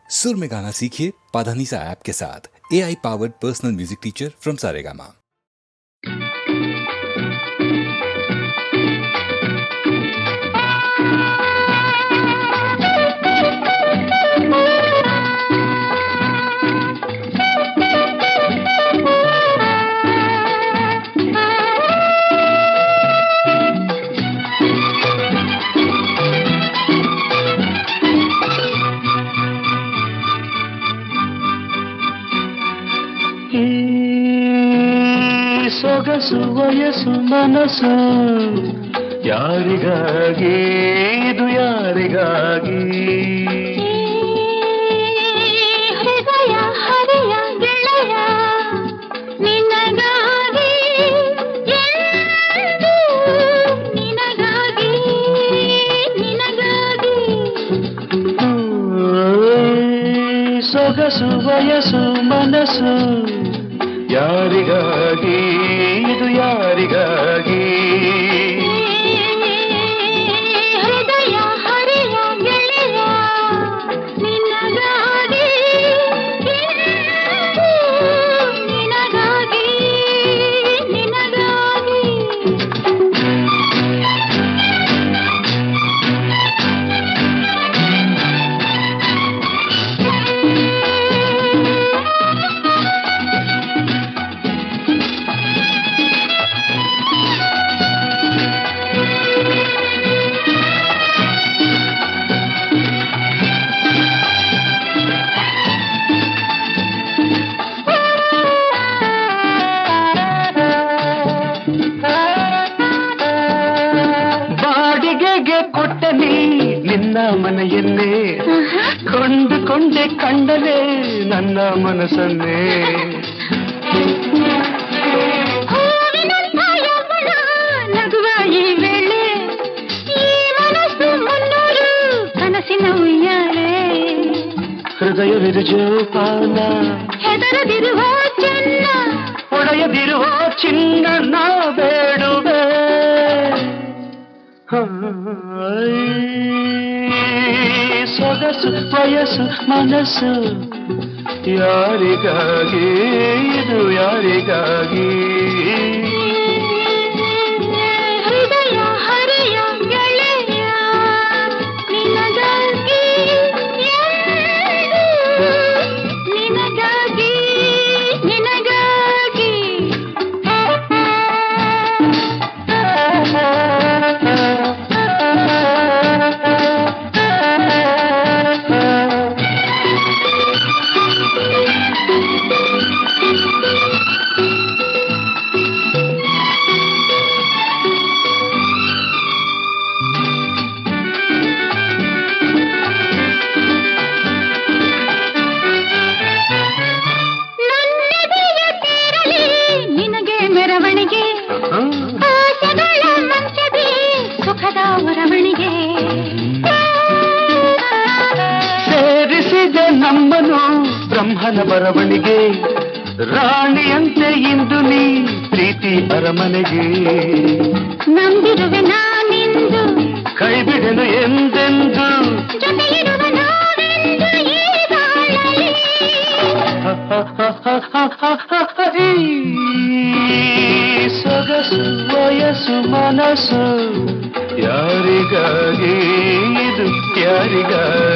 सुर में गाना सीखिए पाधानीसा ऐप के साथ। AI powered personal music teacher from Saregama. ಸೊಗಸು ವಯಸ್ಸು ಮನಸ್ಸು ಯಾರಿಗಾಗಿ ಇದು ಯಾರಿಗಾಗಿ ಹೃದಯ ಹರಿಯ ಗೆಳೆಯ ನಿನಗಾಗಿ ಎಂದು ನಿನಗಾಗಿ ನಿನಗಾಗಿ ಸೊಗಸು ವಯಸ್ಸು ಮನಸ್ಸು ಯಾರಿಗಾಗಿ ಇದು ಯಾರಿಗಾಗಿ ಹೃದಯ ಹರಿಯ ಗೆಳೆಯ ನಿನಗಾಗಿ ನಿನಗಾಗಿ ನಿನಗಾಗಿ ನಿನ್ನ ಮನೆಯನ್ನೇ ಕೊಂಡುಕೊಂಡೆ ಕಂಡಲೇ ನನ್ನ ಮನಸ್ಸನ್ನೇ ನಗುವ ಈ ವೇಳೆ ಈ ಮನಸ್ಸು ಮುನ್ನೂರು ಕನಸಿನ ಉಯ್ಯಾಲೆ ಹೃದಯವಿರು ಜೋಪಾನ ಹೆದರದಿರುವ ಚೆನ್ನ ಒಡೆಯದಿರುವ ಚಿನ್ನ ನಾ ಬೇಡುವೆ ಸೊಗಸು ವಯಸ್ಸು ಮನಸ್ಸು ಯಾರಿಗಾಗಿ ಇದು ಯಾರಿಗಾಗಿ ಹೃದಯ ಹರಿಯ ಗೆಳೆಯ ನಿನಗಾಗಿ ನಿನಗಾಗಿ ನಿನಗಾಗಿ ಮೆರವಣಿಗೆ ಆಸೆಗಳ ಮಂಚದೆ ಸುಖದ ಮೆರವಣಿಗೆ ಸೇರಿಸಿದೆ ನಮ್ಮನು ಬ್ರಹ್ಮನ ಬರವಣಿಗೆ ರಾಣಿಯಂತೆ ಇಂದು ನೀ ಪ್ರೀತಿ ಅರಮನೆಗೆ ನಂಬಿರುವೆ ನಾನಿಂದು ಕೈ ಬಿಡಲು ಎಂದೆಂದು ಜೊತೆಯಿರುವ ನಾವೆಂದು ಈ ಬಾಳಲಿ ಸೊಗಸು ವಯಸ್ಸು ಮನಸ್ಸು ಯಾರಿಗಾಗಿ ಇದು ಯಾರಿಗಾಗಿ